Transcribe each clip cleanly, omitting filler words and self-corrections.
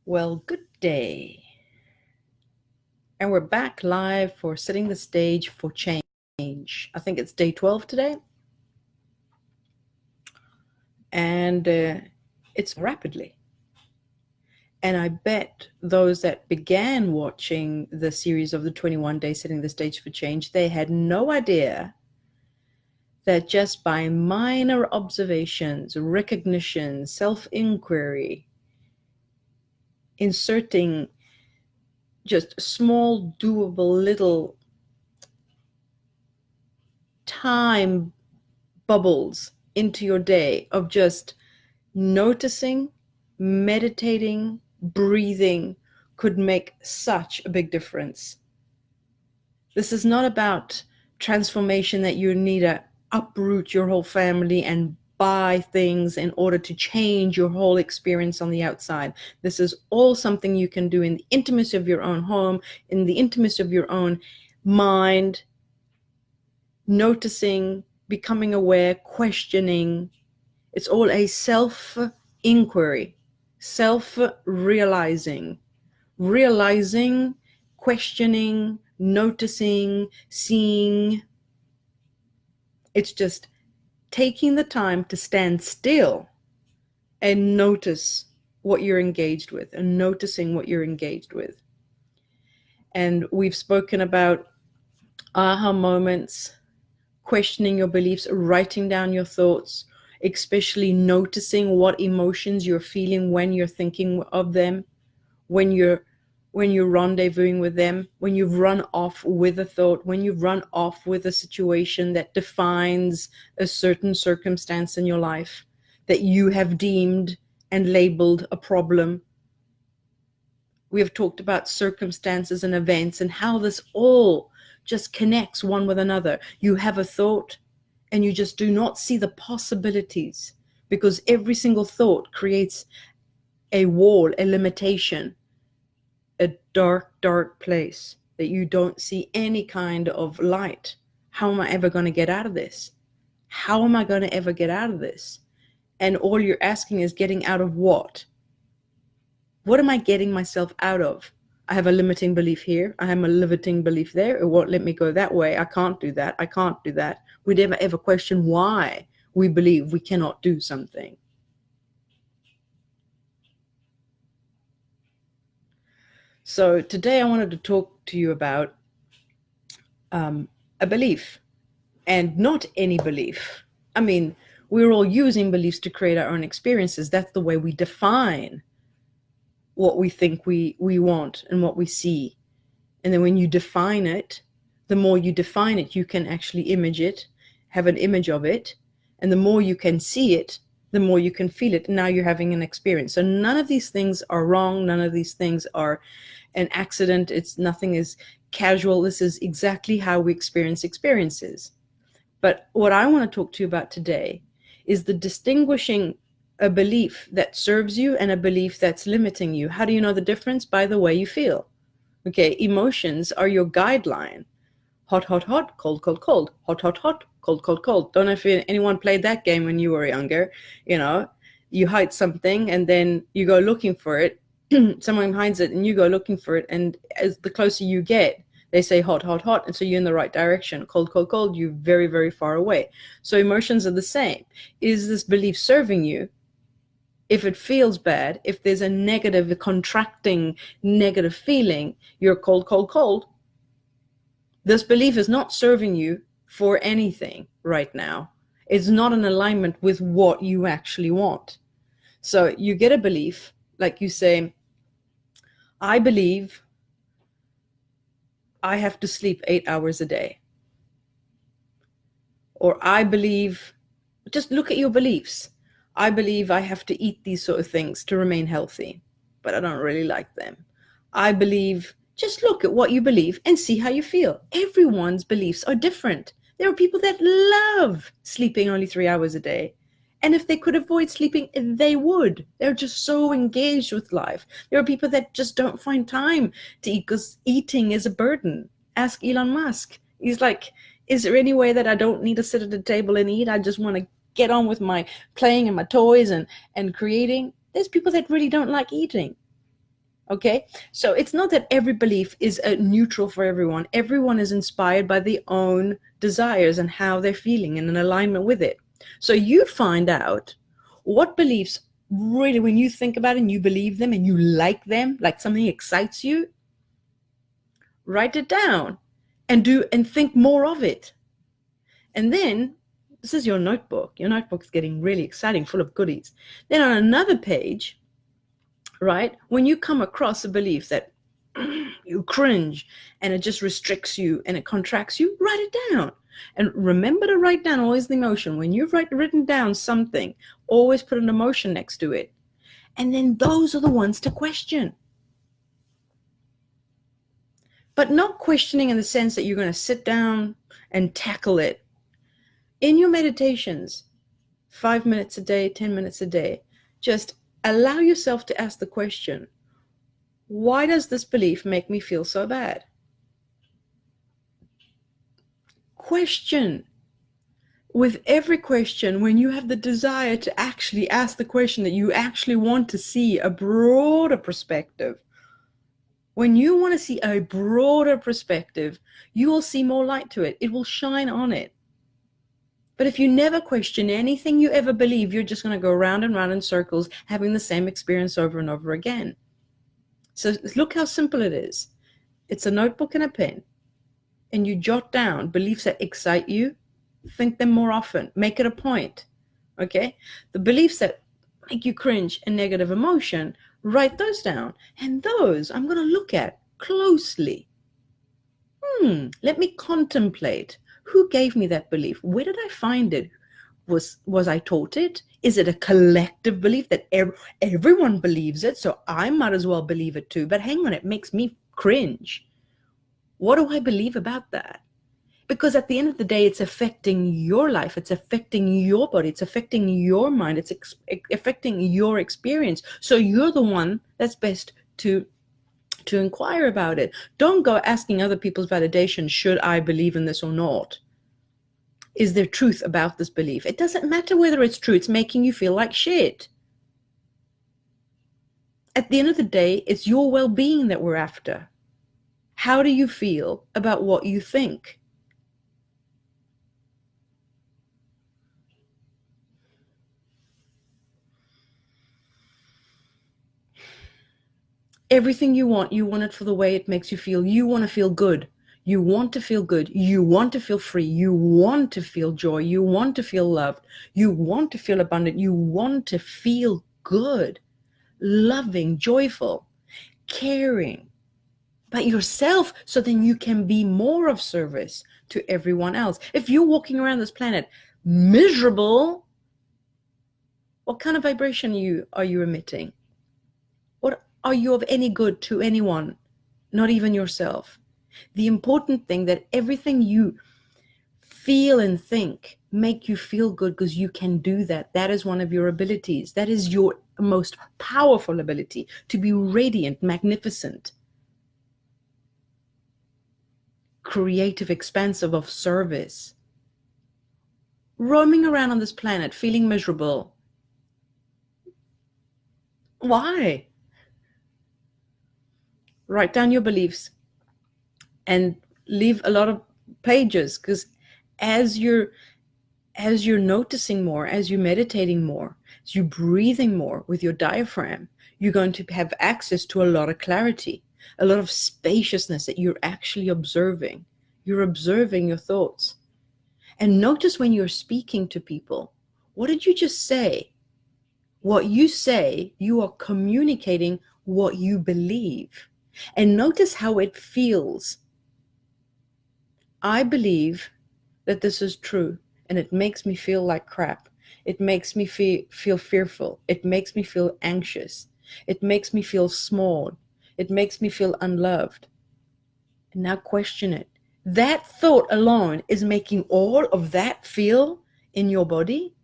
Well, good day. And we're back live for Setting the Stage for Change. I think it's day 12 today. And it's rapidly. And I bet those that began watching the series of the 21 Days Setting the Stage for Change, they had no idea that just by minor observations, recognition, self-inquiry, inserting just small, doable little time bubbles into your day of just noticing, meditating, breathing could make such a big difference. This is not about transformation that you need to uproot your whole family and buy things in order to change your whole experience on the outside. This is all something you can do in the intimacy of your own home, in the intimacy of your own mind, noticing, becoming aware, questioning. It's all a self-inquiry, self-realizing, questioning, noticing, seeing. It's just taking the time to stand still and notice what you're engaged with and noticing what you're engaged with. And we've spoken about aha moments, questioning your beliefs, writing down your thoughts, especially noticing what emotions you're feeling when you're thinking of them, when you're rendezvousing with them, when you've run off with a thought, when you've run off with a situation that defines a certain circumstance in your life that you have deemed and labeled a problem. We have talked about circumstances and events and how this all just connects one with another. You have a thought and you just do not see the possibilities because every single thought creates a wall, a limitation, a dark, dark place that you don't see any kind of light. How am I ever going to get out of this? How am I going to ever get out of this? And all you're asking is getting out of what? What am I getting myself out of? I have a limiting belief here. I have a limiting belief there. It won't let me go that way. I can't do that. I can't do that. We never ever question why we believe we cannot do something. So today I wanted to talk to you about a belief, and not any belief. I mean, we're all using beliefs to create our own experiences. That's the way we define what we think we want and what we see. And then when you define it, the more you define it, you can actually image it, have an image of it. And the more you can see it, the more you can feel it. And now you're having an experience. So none of these things are wrong. None of these things are an accident. Nothing is casual. This is exactly how we experience experiences. But what I want to talk to you about today is the distinguishing a belief that serves you and a belief that's limiting you. How do you know the difference? By the way you feel. Okay, emotions are your guideline. Hot, hot, hot, cold, cold, cold. Hot, hot, hot, cold, cold, cold. Don't know if anyone played that game when you were younger. You know, you hide something and then you go looking for it. Someone hides it and you go looking for it. And as the closer you get, they say hot, hot, hot. And so you're in the right direction. Cold, cold, cold, you're very, very far away. So emotions are the same. Is this belief serving you? If it feels bad, if there's a negative, a contracting negative feeling, you're cold, cold, cold. This belief is not serving you for anything right now. It's not in alignment with what you actually want. So you get a belief, like you say, I believe I have to sleep 8 hours a day. Or I believe, just look at your beliefs. I believe I have to eat these sort of things to remain healthy, but I don't really like them. I believe, just look at what you believe and see how you feel. Everyone's beliefs are different. There are people that love sleeping only 3 hours a day. And if they could avoid sleeping, they would. They're just so engaged with life. There are people that just don't find time to eat because eating is a burden. Ask Elon Musk. He's like, is there any way that I don't need to sit at the table and eat? I just want to get on with my playing and my toys and creating. There's people that really don't like eating. Okay, so it's not that every belief is neutral for everyone. Everyone is inspired by their own desires and how they're feeling and in alignment with it. So you find out what beliefs really, when you think about it and you believe them and you like something excites you, write it down and think more of it. And then this is your notebook. Your notebook's getting really exciting, full of goodies. Then on another page, right, when you come across a belief that you cringe and it just restricts you and it contracts you, write it down. And remember to write down always the emotion. When you've written down something, always put an emotion next to it. And then those are the ones to question. But not questioning in the sense that you're going to sit down and tackle it. In your meditations, 5 minutes a day, 10 minutes a day, just allow yourself to ask the question, why does this belief make me feel so bad? Question. With every question, when you have the desire to actually ask the question that you actually want to see a broader perspective, when you want to see a broader perspective, you will see more light to it. It will shine on it. But if you never question anything you ever believe, you're just going to go round and round in circles, having the same experience over and over again. So look how simple it is. It's a notebook and a pen, and you jot down beliefs that excite you, think them more often, make it a point, okay? The beliefs that make you cringe and negative emotion, write those down. And those I'm going to look at closely. Let me contemplate. Who gave me that belief? Where did I find it? Was I taught it? Is it a collective belief that everyone believes it, so I might as well believe it too? But hang on, it makes me cringe. What do I believe about that? Because at the end of the day, it's affecting your life. It's affecting your body. It's affecting your mind. It's affecting your experience. So you're the one that's best to inquire about it. Don't go asking other people's validation. Should I believe in this or not? Is there truth about this belief? It doesn't matter whether it's true. It's making you feel like shit. At the end of the day, it's your well-being that we're after. How do you feel about what you think? Everything you want it for the way it makes you feel. You want to feel good. You want to feel good. You want to feel free. You want to feel joy. You want to feel loved. You want to feel abundant. You want to feel good, loving, joyful, caring about yourself, so then you can be more of service to everyone else. If you're walking around this planet miserable, what kind of vibration are you emitting? What are you of any good to anyone? Not even yourself. The important thing that everything you feel and think make you feel good, because you can do that. That is one of your abilities. That is your most powerful ability, to be radiant, magnificent, creative, expansive, of service. Roaming around on this planet feeling miserable. Why? Write down your beliefs and leave a lot of pages, because as you're noticing more, as you're meditating more, as you're breathing more with your diaphragm, you're going to have access to a lot of clarity, a lot of spaciousness that you're actually observing. You're observing your thoughts. And notice when you're speaking to people, what did you just say? What you say, you are communicating what you believe. And notice how it feels. I believe that this is true, and it makes me feel like crap. It makes me feel fearful. It makes me feel anxious. It makes me feel small. It makes me feel unloved. And now question it. That thought alone is making all of that feel in your body.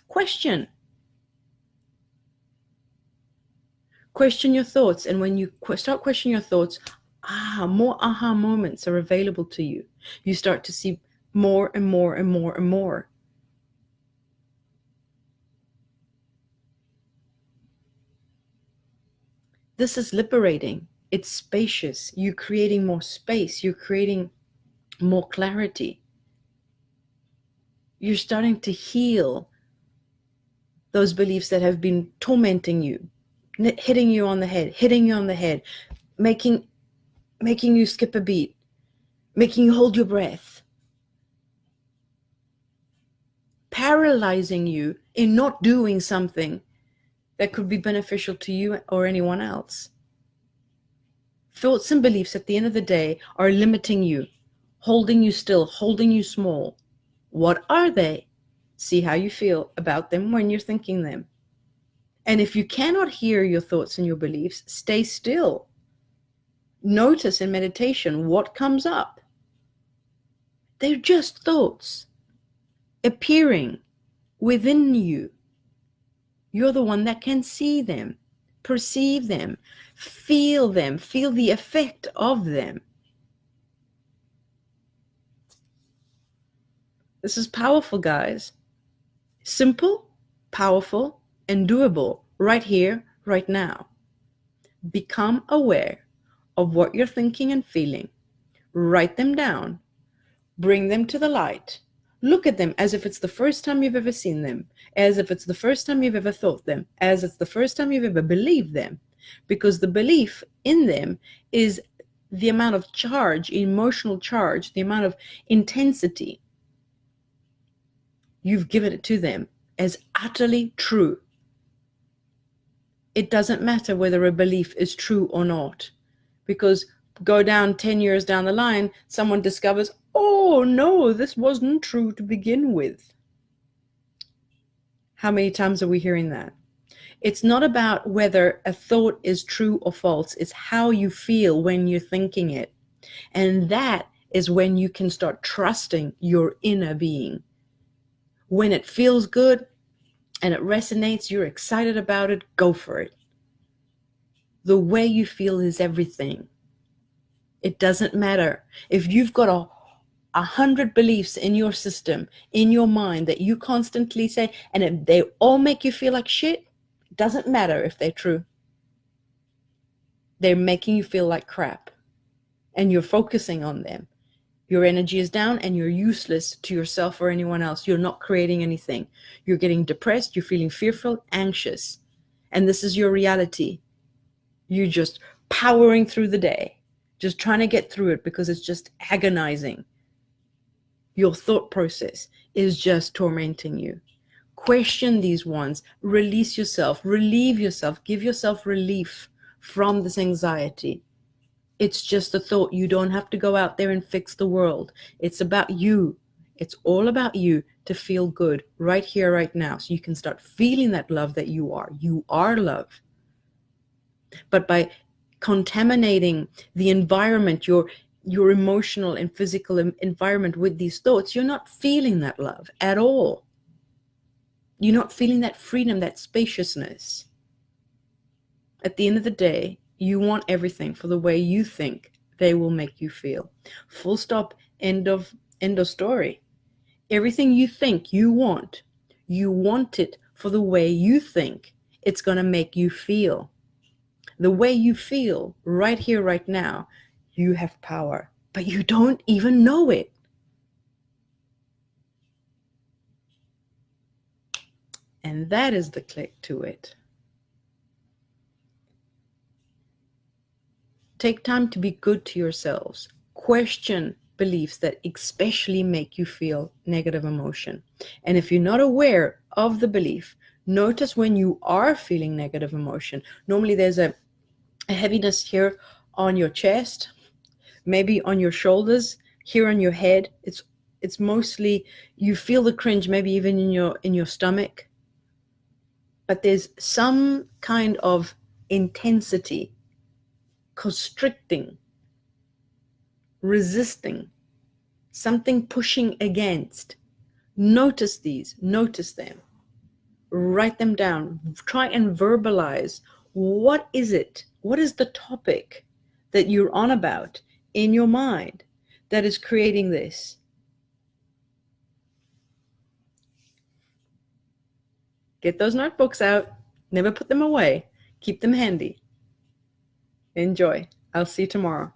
Question your thoughts. And when you start questioning your thoughts, more aha moments are available to you. You start to see more and more and more and more. This is liberating. It's spacious. You're creating more space. You're creating more clarity. You're starting to heal those beliefs that have been tormenting you, hitting you on the head, making you skip a beat, making you hold your breath, paralyzing you in not doing something that could be beneficial to you or anyone else. Thoughts and beliefs at the end of the day are limiting you, holding you still, holding you small. What are they? See how you feel about them when you're thinking them. And if you cannot hear your thoughts and your beliefs, stay still. Notice in meditation what comes up. They're just thoughts appearing within you. You're the one that can see them, perceive them, feel the effect of them. This is powerful, guys. Simple, powerful, and doable right here, right now. Become aware of what you're thinking and feeling. Write them down. Bring them to the light. Look at them as if it's the first time you've ever seen them, as if it's the first time you've ever thought them, as it's the first time you've ever believed them. Because the belief in them is the amount of charge, emotional charge, the amount of intensity you've given it to them as utterly true. It doesn't matter whether a belief is true or not, because go down 10 years down the line, someone discovers, oh no, this wasn't true to begin with. How many times are we hearing that? It's not about whether a thought is true or false. It's how you feel when you're thinking it. And that is when you can start trusting your inner being. When it feels good and it resonates, you're excited about it, go for it. The way you feel is everything. It doesn't matter. If you've got 100 beliefs in your system, in your mind, that you constantly say, and if they all make you feel like shit, it doesn't matter if they're true. They're making you feel like crap. And you're focusing on them. Your energy is down and you're useless to yourself or anyone else. You're not creating anything. You're getting depressed. You're feeling fearful, anxious. And this is your reality. You're just powering through the day, just trying to get through it because it's just agonizing. Your thought process is just tormenting you. Question these ones. Release yourself. Relieve yourself. Give yourself relief from this anxiety. It's just a thought. You don't have to go out there and fix the world. It's about you. It's all about you to feel good right here, right now. So you can start feeling that love that you are. You are love. But by contaminating the environment, your emotional and physical environment with these thoughts, you're not feeling that love at all. You're not feeling that freedom, that spaciousness. At the end of the day, you want everything for the way you think they will make you feel. Full stop, end of story. Everything you think you want it for the way you think it's going to make you feel. The way you feel right here, right now, you have power, but you don't even know it. And that is the click to it. Take time to be good to yourselves. Question beliefs that especially make you feel negative emotion. And if you're not aware of the belief, notice when you are feeling negative emotion. Normally there's a heaviness here on your chest, maybe on your shoulders, here on your head. It's mostly, you feel the cringe, maybe even in your stomach. But there's some kind of intensity, constricting, resisting, something pushing against. Notice these, notice them, write them down, try and verbalize. What is it? What is the topic that you're on about in your mind that is creating this? Get those notebooks out, never put them away, keep them handy. Enjoy. I'll see you tomorrow.